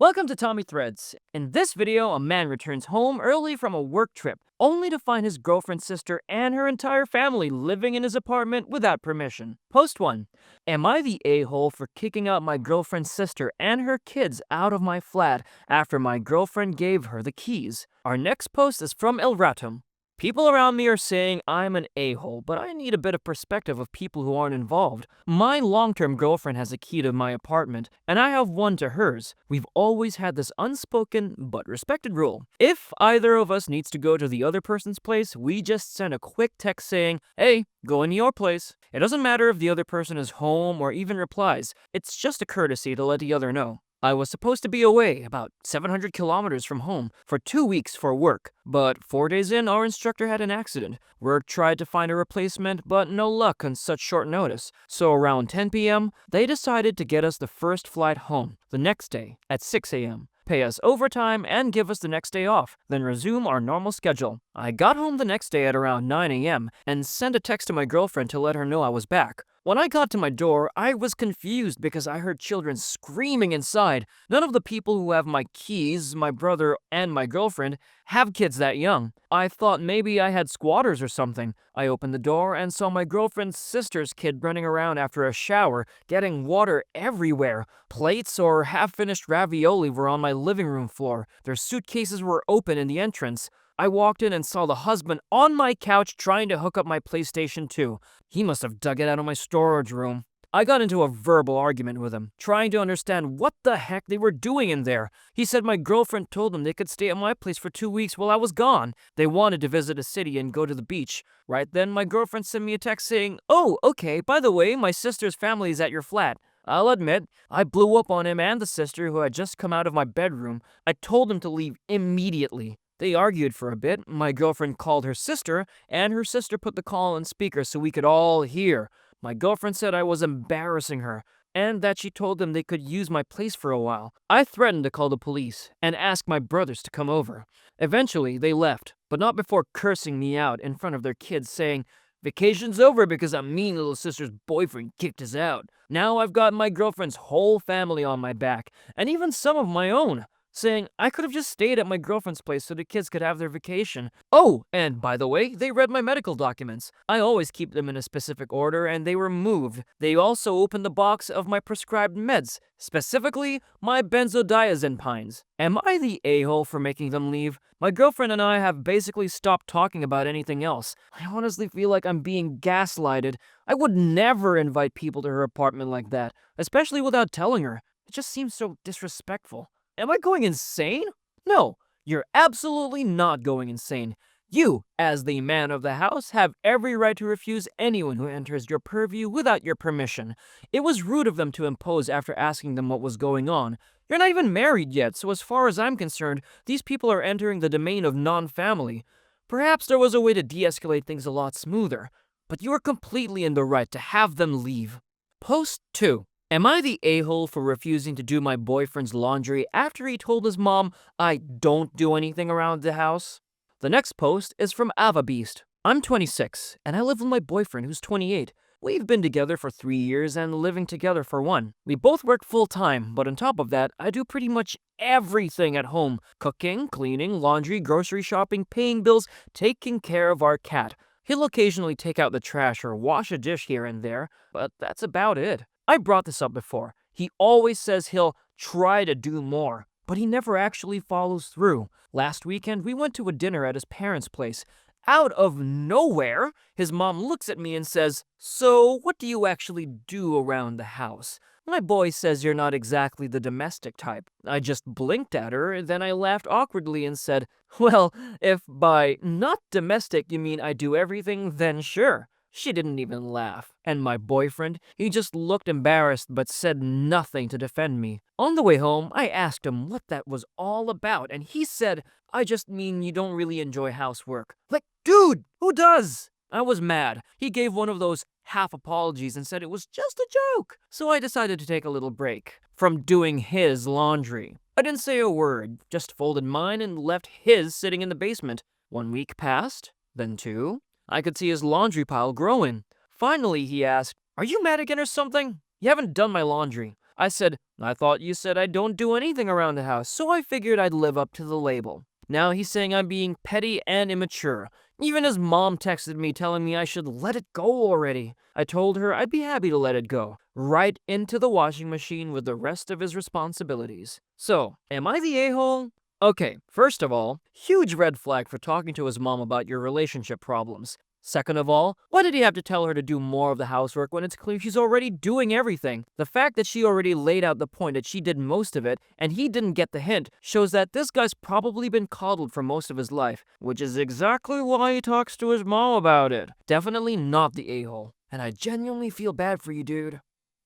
Welcome to Tommy Threads. In this video, a man returns home early from a work trip, only to find his girlfriend's sister and her entire family living in his apartment without permission. Post 1. Am I the a-hole for kicking out my girlfriend's sister and her kids out of my flat after my girlfriend gave her the keys? Our next post is from El Ratum. People around me are saying I'm an a-hole, but I need a bit of perspective of people who aren't involved. My long-term girlfriend has a key to my apartment, and I have one to hers. We've always had this unspoken but respected rule. If either of us needs to go to the other person's place, we just send a quick text saying, "Hey, go in your place." It doesn't matter if the other person is home or even replies. It's just a courtesy to let the other know. I was supposed to be away, about 700 kilometers from home, for 2 weeks for work, but 4 days in, our instructor had an accident. Work tried to find a replacement, but no luck on such short notice. So around 10 p.m., they decided to get us the first flight home, the next day, at 6 a.m., pay us overtime, and give us the next day off, then resume our normal schedule. I got home the next day at around 9 a.m. and sent a text to my girlfriend to let her know I was back. When I got to my door, I was confused because I heard children screaming inside. None of the people who have my keys, my brother and my girlfriend, have kids that young. I thought maybe I had squatters or something. I opened the door and saw my girlfriend's sister's kid running around after a shower, getting water everywhere. Plates or half-finished ravioli were on my living room floor. Their suitcases were open in the entrance. I walked in and saw the husband on my couch trying to hook up my PlayStation 2. He must have dug it out of my storage room. I got into a verbal argument with him, trying to understand what the heck they were doing in there. He said my girlfriend told them they could stay at my place for 2 weeks while I was gone. They wanted to visit a city and go to the beach. Right then, my girlfriend sent me a text saying, "Oh, okay, by the way, my sister's family is at your flat." I'll admit, I blew up on him and the sister who had just come out of my bedroom. I told them to leave immediately. They argued for a bit. My girlfriend called her sister, and her sister put the call on speaker so we could all hear. My girlfriend said I was embarrassing her, and that she told them they could use my place for a while. I threatened to call the police and ask my brothers to come over. Eventually, they left, but not before cursing me out in front of their kids, saying, "Vacation's over because our mean little sister's boyfriend kicked us out. Now I've got my girlfriend's whole family on my back, and even some of my own," saying I could have just stayed at my girlfriend's place so the kids could have their vacation. Oh, and by the way, they read my medical documents. I always keep them in a specific order, and they were moved. They also opened the box of my prescribed meds, specifically my benzodiazepines. Am I the a-hole for making them leave? My girlfriend and I have basically stopped talking about anything else. I honestly feel like I'm being gaslighted. I would never invite people to her apartment like that, especially without telling her. It just seems so disrespectful. Am I going insane? No, you're absolutely not going insane. You, as the man of the house, have every right to refuse anyone who enters your purview without your permission. It was rude of them to impose after asking them what was going on. You're not even married yet, so as far as I'm concerned, these people are entering the domain of non-family. Perhaps there was a way to de-escalate things a lot smoother, but you are completely in the right to have them leave. Post 2. Am I the a-hole for refusing to do my boyfriend's laundry after he told his mom I don't do anything around the house? The next post is from AvaBeast. I'm 26, and I live with my boyfriend who's 28. We've been together for 3 years and living together for 1. We both work full-time, but on top of that, I do pretty much everything at home. Cooking, cleaning, laundry, grocery shopping, paying bills, taking care of our cat. He'll occasionally take out the trash or wash a dish here and there, but that's about it. I brought this up before. He always says he'll try to do more, but he never actually follows through. Last weekend, we went to a dinner at his parents' place. Out of nowhere, his mom looks at me and says, "So, what do you actually do around the house?" My boy says you're not exactly the domestic type. I just blinked at her, then I laughed awkwardly and said, "Well, if by not domestic you mean I do everything, then sure." She didn't even laugh. And my boyfriend, he just looked embarrassed but said nothing to defend me. On the way home, I asked him what that was all about, and he said, "I just mean you don't really enjoy housework." Like, dude, who does? I was mad. He gave one of those half apologies and said it was just a joke. So I decided to take a little break from doing his laundry. I didn't say a word, just folded mine and left his sitting in the basement. 1 week passed, then 2. I could see his laundry pile growing. Finally, he asked, "Are you mad again or something? You haven't done my laundry." I said, I thought you said I don't do anything around the house, so I figured I'd live up to the label. Now he's saying I'm being petty and immature. Even his mom texted me telling me I should let it go already. I told her I'd be happy to let it go, right into the washing machine with the rest of his responsibilities. So, am I the a-hole? Okay, first of all, huge red flag for talking to his mom about your relationship problems. Second of all, why did he have to tell her to do more of the housework when it's clear she's already doing everything? The fact that she already laid out the point that she did most of it and he didn't get the hint shows that this guy's probably been coddled for most of his life, which is exactly why he talks to his mom about it. Definitely not the a-hole. And I genuinely feel bad for you, dude.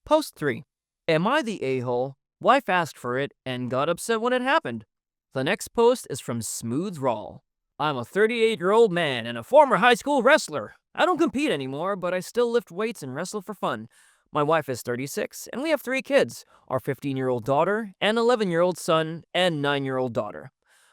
Post 3. Am I the a-hole? Wife asked for it and got upset when it happened. The next post is from Smooth Raw. I'm a 38-year-old man and a former high school wrestler. I don't compete anymore, but I still lift weights and wrestle for fun. My wife is 36, and we have 3 kids, our 15-year-old daughter, an 11-year-old son, and 9-year-old daughter.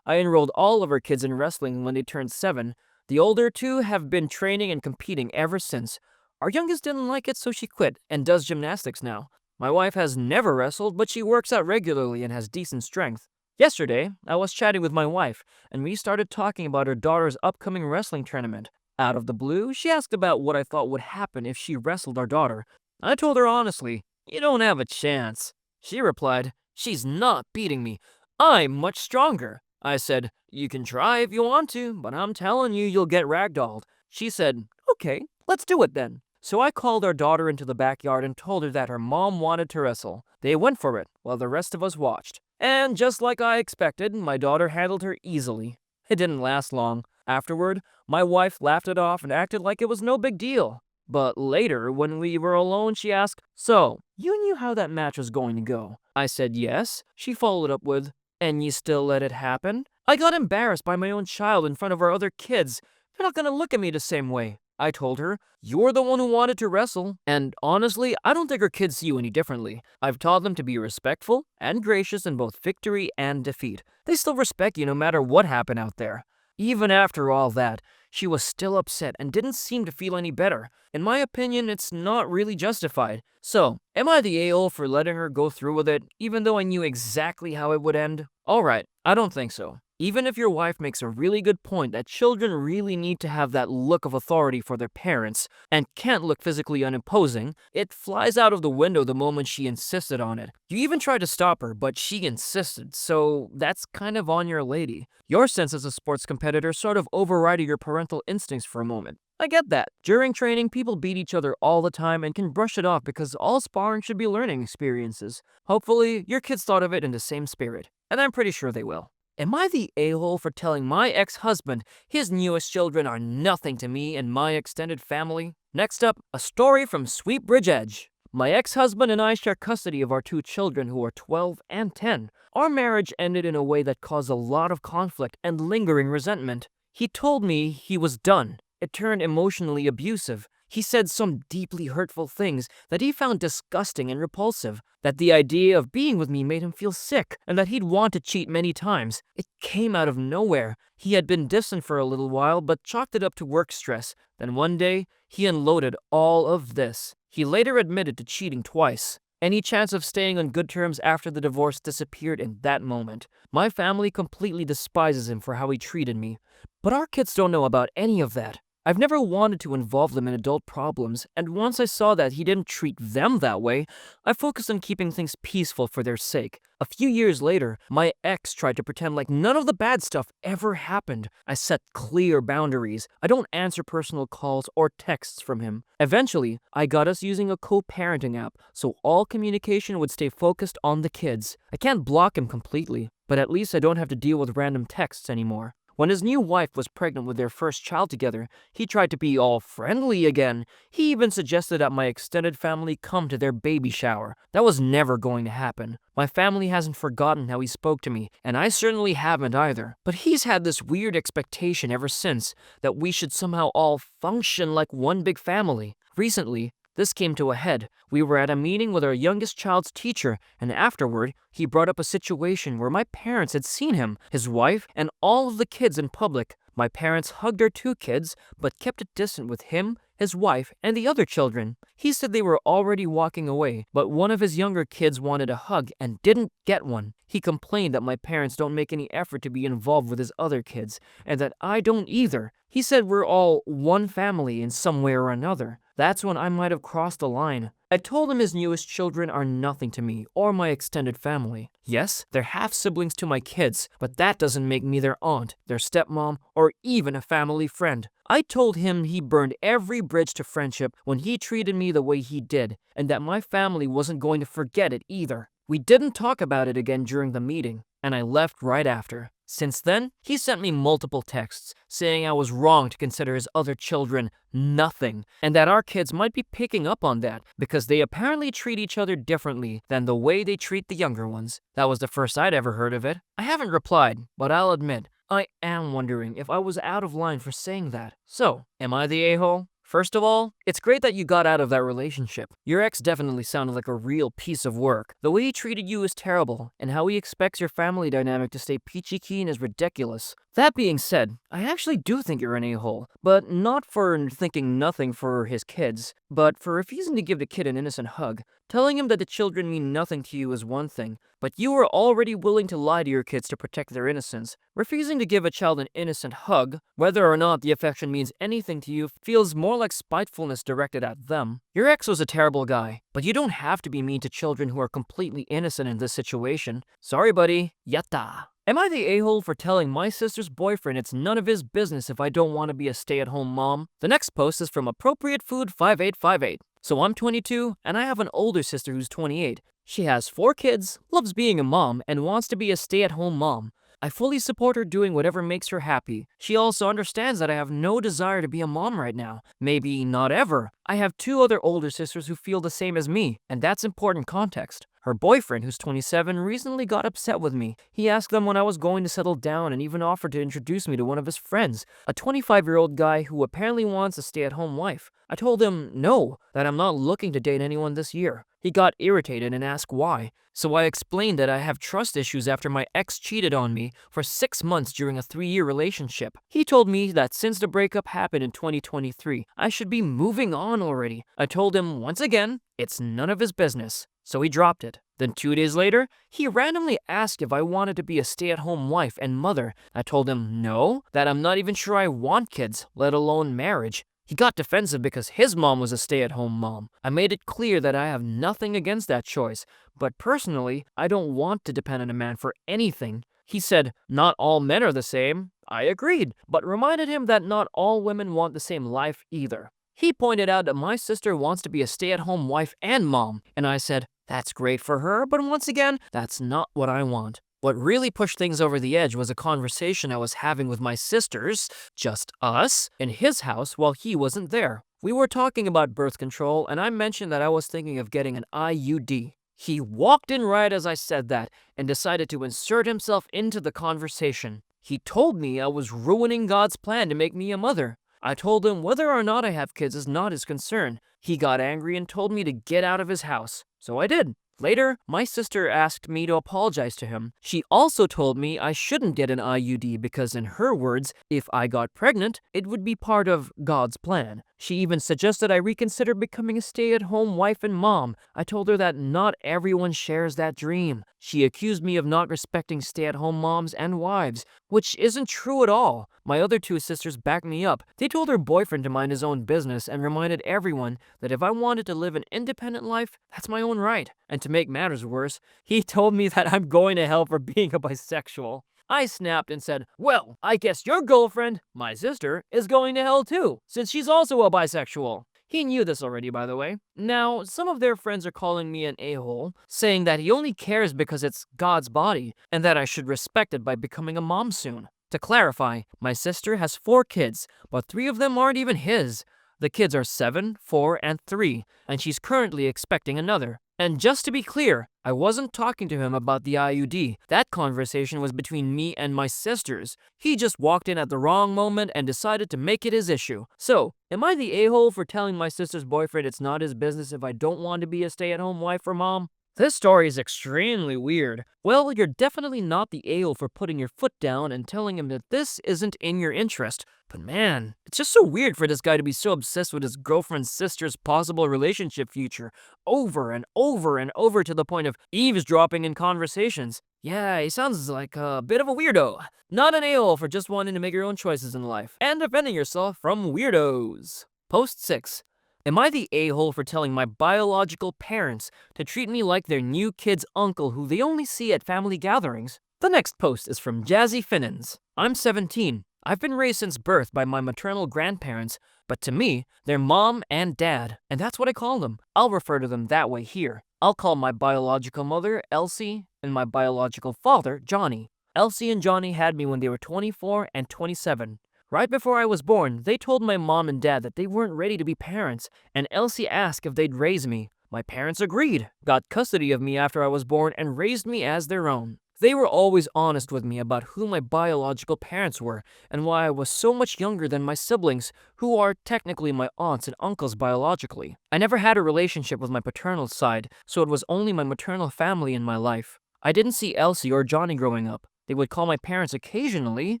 I enrolled all of our kids in wrestling when they turned 7. The older 2 have been training and competing ever since. Our youngest didn't like it, so she quit and does gymnastics now. My wife has never wrestled, but she works out regularly and has decent strength. Yesterday, I was chatting with my wife, and we started talking about her daughter's upcoming wrestling tournament. Out of the blue, she asked about what I thought would happen if she wrestled our daughter. I told her honestly, you don't have a chance. She replied, she's not beating me. I'm much stronger. I said, you can try if you want to, but I'm telling you, you'll get ragdolled. She said, okay, let's do it then. So I called our daughter into the backyard and told her that her mom wanted to wrestle. They went for it, while the rest of us watched. And just like I expected, my daughter handled her easily. It didn't last long. Afterward, my wife laughed it off and acted like it was no big deal. But later, when we were alone, she asked, so, you knew how that match was going to go? I said yes. She followed up with, and you still let it happen? I got embarrassed by my own child in front of our other kids. They're not gonna look at me the same way. I told her, you're the one who wanted to wrestle, and honestly, I don't think her kids see you any differently. I've taught them to be respectful and gracious in both victory and defeat. They still respect you no matter what happened out there. Even after all that, she was still upset and didn't seem to feel any better. In my opinion, it's not really justified. So, am I the a-hole for letting her go through with it, even though I knew exactly how it would end? Alright, I don't think so. Even if your wife makes a really good point that children really need to have that look of authority for their parents and can't look physically unimposing, it flies out of the window the moment she insisted on it. You even tried to stop her, but she insisted, so that's kind of on your lady. Your sense as a sports competitor sort of overrided your parental instincts for a moment. I get that. During training, people beat each other all the time and can brush it off because all sparring should be learning experiences. Hopefully, your kids thought of it in the same spirit, and I'm pretty sure they will. Am I the a-hole for telling my ex-husband his newest children are nothing to me and my extended family? Next up, a story from Sweet Bridge Edge. My ex-husband and I share custody of our 2 children who are 12 and 10. Our marriage ended in a way that caused a lot of conflict and lingering resentment. He told me he was done. It turned emotionally abusive. He said some deeply hurtful things that he found disgusting and repulsive, that the idea of being with me made him feel sick, and that he'd want to cheat many times. It came out of nowhere. He had been distant for a little while, but chalked it up to work stress. Then one day, he unloaded all of this. He later admitted to cheating twice. Any chance of staying on good terms after the divorce disappeared in that moment. My family completely despises him for how he treated me. But our kids don't know about any of that. I've never wanted to involve them in adult problems, and once I saw that he didn't treat them that way, I focused on keeping things peaceful for their sake. A few years later, my ex tried to pretend like none of the bad stuff ever happened. I set clear boundaries. I don't answer personal calls or texts from him. Eventually, I got us using a co-parenting app, so all communication would stay focused on the kids. I can't block him completely, but at least I don't have to deal with random texts anymore. When his new wife was pregnant with their first child together, he tried to be all friendly again. He even suggested that my extended family come to their baby shower. That was never going to happen. My family hasn't forgotten how he spoke to me, and I certainly haven't either. But he's had this weird expectation ever since that we should somehow all function like one big family. Recently, this came to a head. We were at a meeting with our youngest child's teacher, and afterward, he brought up a situation where my parents had seen him, his wife, and all of the kids in public. My parents hugged our 2 kids, but kept it distant with him, his wife, and the other children. He said they were already walking away, but one of his younger kids wanted a hug and didn't get one. He complained that my parents don't make any effort to be involved with his other kids, and that I don't either. He said we're all one family in some way or another. That's when I might have crossed the line. I told him his newest children are nothing to me or my extended family. Yes, they're half-siblings to my kids, but that doesn't make me their aunt, their stepmom, or even a family friend. I told him he burned every bridge to friendship when he treated me the way he did, and that my family wasn't going to forget it either. We didn't talk about it again during the meeting, and I left right after. Since then, he sent me multiple texts saying I was wrong to consider his other children nothing, and that our kids might be picking up on that because they apparently treat each other differently than the way they treat the younger ones. That was the first I'd ever heard of it. I haven't replied, but I'll admit, I am wondering if I was out of line for saying that. So, am I the a-hole? First of all, it's great that you got out of that relationship. Your ex definitely sounded like a real piece of work. The way he treated you is terrible, and how he expects your family dynamic to stay peachy keen is ridiculous. That being said, I actually do think you're an a-hole, but not for thinking nothing for his kids, but for refusing to give the kid an innocent hug. Telling him that the children mean nothing to you is one thing, but you were already willing to lie to your kids to protect their innocence. Refusing to give a child an innocent hug, whether or not the affection means anything to you, feels more like spitefulness directed at them. Your ex was a terrible guy, but you don't have to be mean to children who are completely innocent in this situation. Sorry, buddy. Yatta. Am I the a-hole for telling my sister's boyfriend it's none of his business if I don't want to be a stay-at-home mom? The next post is from Appropriate Food 5858. So I'm 22, and I have an older sister who's 28. She has 4 kids, loves being a mom, and wants to be a stay-at-home mom. I fully support her doing whatever makes her happy. She also understands that I have no desire to be a mom right now. Maybe not ever. I have 2 other older sisters who feel the same as me, and that's important context. Her boyfriend, who's 27, recently got upset with me. He asked them when I was going to settle down and even offered to introduce me to one of his friends, a 25-year-old guy who apparently wants a stay-at-home wife. I told him no, that I'm not looking to date anyone this year. He got irritated and asked why. So I explained that I have trust issues after my ex cheated on me for 6 months during a 3-year relationship. He told me that since the breakup happened in 2023, I should be moving on already. I told him once again, it's none of his business. So he dropped it. Then 2 days later, he randomly asked if I wanted to be a stay-at-home wife and mother. I told him no, that I'm not even sure I want kids, let alone marriage. He got defensive because his mom was a stay-at-home mom. I made it clear that I have nothing against that choice, but personally, I don't want to depend on a man for anything. He said, not all men are the same. I agreed, but reminded him that not all women want the same life either. He pointed out that my sister wants to be a stay-at-home wife and mom, and I said, that's great for her, but once again, that's not what I want. What really pushed things over the edge was a conversation I was having with my sisters, just us, in his house while he wasn't there. We were talking about birth control, and I mentioned that I was thinking of getting an IUD. He walked in right as I said that and decided to insert himself into the conversation. He told me I was ruining God's plan to make me a mother. I told him whether or not I have kids is not his concern. He got angry and told me to get out of his house. So I did. Later, my sister asked me to apologize to him. She also told me I shouldn't get an IUD because, in her words, if I got pregnant, it would be part of God's plan. She even suggested I reconsider becoming a stay-at-home wife and mom. I told her that not everyone shares that dream. She accused me of not respecting stay-at-home moms and wives, which isn't true at all. My other 2 sisters backed me up. They told her boyfriend to mind his own business and reminded everyone that if I wanted to live an independent life, that's my own right. And to make matters worse, he told me that I'm going to hell for being a bisexual. I snapped and said, well, I guess your girlfriend, my sister, is going to hell too, since she's also a bisexual. He knew this already, by the way. Now, some of their friends are calling me an a-hole, saying that he only cares because it's God's body, and that I should respect it by becoming a mom soon. To clarify, my sister has 4 kids, but 3 of them aren't even his. The kids are 7, 4, and 3, and she's currently expecting another. And just to be clear, I wasn't talking to him about the IUD. That conversation was between me and my sisters. He just walked in at the wrong moment and decided to make it his issue. So, am I the a-hole for telling my sister's boyfriend it's not his business if I don't want to be a stay-at-home wife or mom? This story is extremely weird. Well, you're definitely not the a-hole for putting your foot down and telling him that this isn't in your interest. But man, it's just so weird for this guy to be so obsessed with his girlfriend's sister's possible relationship future over and over and over to the point of eavesdropping in conversations. Yeah, he sounds like a bit of a weirdo. Not an a-hole for just wanting to make your own choices in life and defending yourself from weirdos. Post 6. Am I the a-hole for telling my biological parents to treat me like their new kid's uncle who they only see at family gatherings? The next post is from Jazzy Finnans. I'm 17. I've been raised since birth by my maternal grandparents, but to me, they're mom and dad, and that's what I call them. I'll refer to them that way here. I'll call my biological mother Elsie and my biological father Johnny. Elsie and Johnny had me when they were 24 and 27. Right before I was born, they told my mom and dad that they weren't ready to be parents, and Elsie asked if they'd raise me. My parents agreed, got custody of me after I was born, and raised me as their own. They were always honest with me about who my biological parents were, and why I was so much younger than my siblings, who are technically my aunts and uncles biologically. I never had a relationship with my paternal side, so it was only my maternal family in my life. I didn't see Elsie or Johnny growing up. They would call my parents occasionally,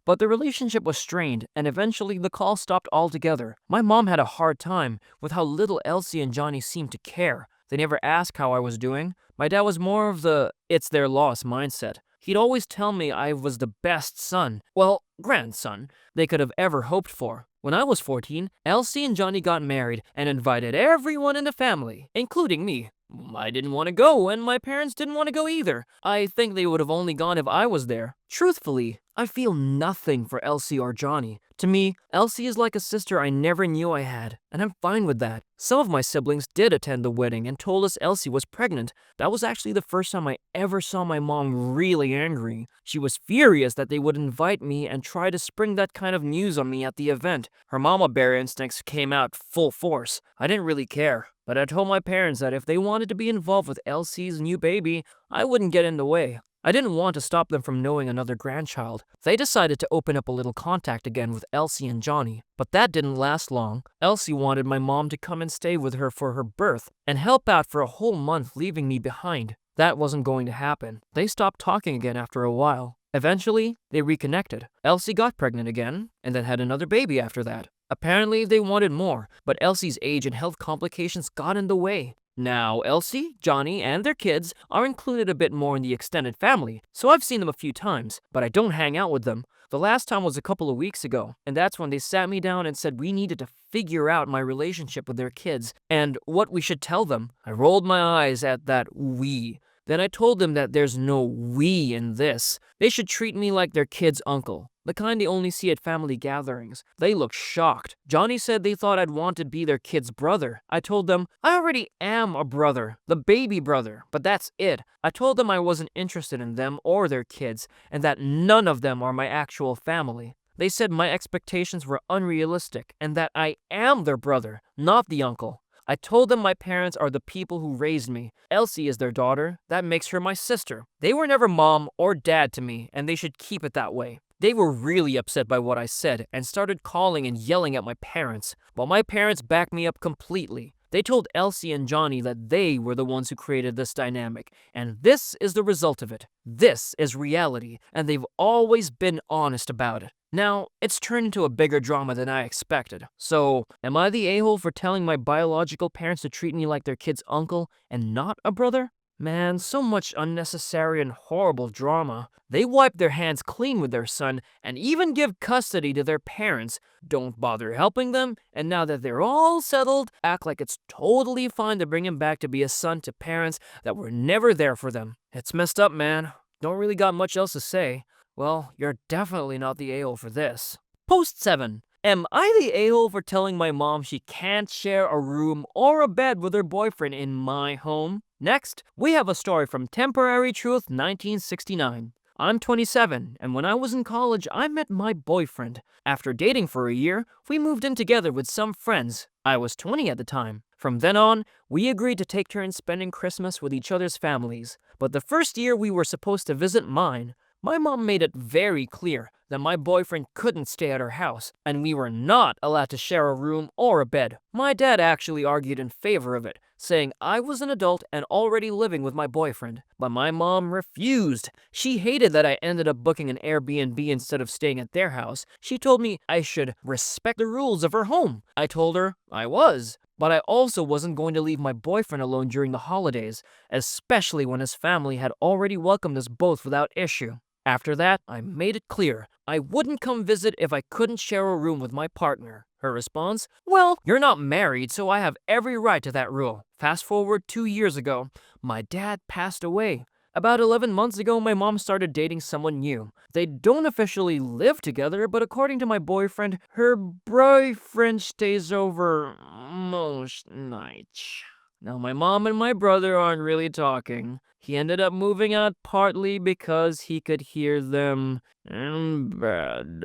but the relationship was strained, and eventually the call stopped altogether. My mom had a hard time with how little Elsie and Johnny seemed to care. They never asked how I was doing. My dad was more of the it's their loss mindset. He'd always tell me I was the best son, well, grandson, they could have ever hoped for. When I was 14, Elsie and Johnny got married and invited everyone in the family, including me. I didn't want to go, and my parents didn't want to go either. I think they would have only gone if I was there. Truthfully, I feel nothing for Elsie or Johnny. To me, Elsie is like a sister I never knew I had, and I'm fine with that. Some of my siblings did attend the wedding and told us Elsie was pregnant. That was actually the first time I ever saw my mom really angry. She was furious that they would invite me and try to spring that kind of news on me at the event. Her mama bear instincts came out full force. I didn't really care, but I told my parents that if they wanted to be involved with Elsie's new baby, I wouldn't get in the way. I didn't want to stop them from knowing another grandchild. They decided to open up a little contact again with Elsie and Johnny, but that didn't last long. Elsie wanted my mom to come and stay with her for her birth and help out for a whole month, leaving me behind. That wasn't going to happen. They stopped talking again after a while. Eventually, they reconnected. Elsie got pregnant again, and then had another baby after that. Apparently, they wanted more, but Elsie's age and health complications got in the way. Now, Elsie, Johnny, and their kids are included a bit more in the extended family, so I've seen them a few times, but I don't hang out with them. The last time was a couple of weeks ago, and that's when they sat me down and said we needed to figure out my relationship with their kids and what we should tell them. I rolled my eyes at that we. Then I told them that there's no we in this. They should treat me like their kid's uncle, the kind they only see at family gatherings. They looked shocked. Johnny said they thought I'd want to be their kid's brother. I told them I already am a brother, the baby brother, but that's it. I told them I wasn't interested in them or their kids, and that none of them are my actual family. They said my expectations were unrealistic, and that I am their brother, not the uncle. I told them my parents are the people who raised me. Elsie is their daughter. That makes her my sister. They were never mom or dad to me, and they should keep it that way. They were really upset by what I said and started calling and yelling at my parents, but my parents backed me up completely. They told Elsie and Johnny that they were the ones who created this dynamic, and this is the result of it. This is reality, and they've always been honest about it. Now, it's turned into a bigger drama than I expected. So, am I the a-hole for telling my biological parents to treat me like their kid's uncle and not a brother? Man, so much unnecessary and horrible drama. They wipe their hands clean with their son and even give custody to their parents, don't bother helping them, and now that they're all settled, act like it's totally fine to bring him back to be a son to parents that were never there for them. It's messed up, man. Don't really got much else to say. Well, you're definitely not the a-hole for this. Post 7. Am I the a-hole for telling my mom she can't share a room or a bed with her boyfriend in my home? Next, we have a story from Temporary Truth 1969. I'm 27, and when I was in college, I met my boyfriend. After dating for a year, we moved in together with some friends. I was 20 at the time. From then on, we agreed to take turns spending Christmas with each other's families. But the first year we were supposed to visit mine, my mom made it very clear that my boyfriend couldn't stay at her house, and we were not allowed to share a room or a bed. My dad actually argued in favor of it, saying I was an adult and already living with my boyfriend. But my mom refused. She hated that I ended up booking an Airbnb instead of staying at their house. She told me I should respect the rules of her home. I told her I was. But I also wasn't going to leave my boyfriend alone during the holidays, especially when his family had already welcomed us both without issue. After that, I made it clear I wouldn't come visit if I couldn't share a room with my partner. Her response, well, you're not married, so I have every right to that rule. Fast forward 2 years ago, my dad passed away. About 11 months ago, my mom started dating someone new. They don't officially live together, but according to my boyfriend, her boyfriend stays over most nights. Now, my mom and my brother aren't really talking. He ended up moving out partly because he could hear them in bed.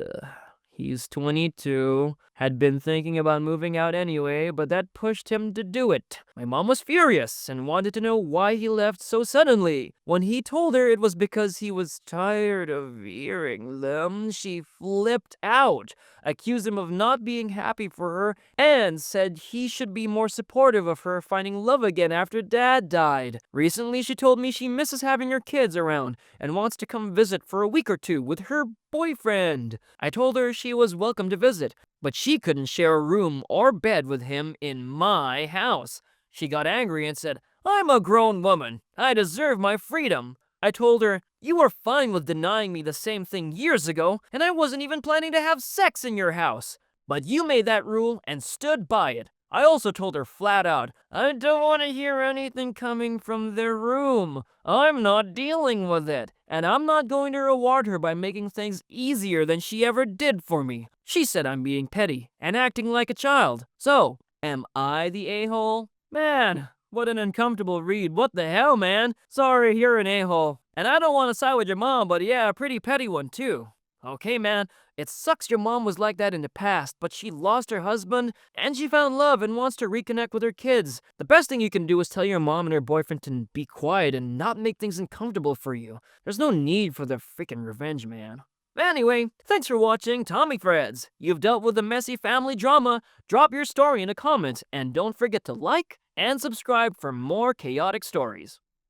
He's 22, had been thinking about moving out anyway, but that pushed him to do it. My mom was furious and wanted to know why he left so suddenly. When he told her it was because he was tired of hearing them, she flipped out, accused him of not being happy for her, and said he should be more supportive of her finding love again after Dad died. Recently, she told me she misses having her kids around and wants to come visit for a week or two with her boyfriend. I told her she was welcome to visit, but she couldn't share a room or bed with him in my house. She got angry and said, I'm a grown woman. I deserve my freedom. I told her, you were fine with denying me the same thing years ago, and I wasn't even planning to have sex in your house. But you made that rule and stood by it. I also told her flat out, I don't want to hear anything coming from their room. I'm not dealing with it, and I'm not going to reward her by making things easier than she ever did for me. She said I'm being petty and acting like a child. So, am I the a-hole? Man, what an uncomfortable read. What the hell, man? Sorry, you're an a-hole. And I don't want to side with your mom, but yeah, a pretty petty one too. Okay, man, it sucks your mom was like that in the past, but she lost her husband, and she found love and wants to reconnect with her kids. The best thing you can do is tell your mom and her boyfriend to be quiet and not make things uncomfortable for you. There's no need for the freaking revenge, man. Anyway, thanks for watching Tommy Threads. You've dealt with a messy family drama. Drop your story in a comment, and don't forget to like and subscribe for more chaotic stories.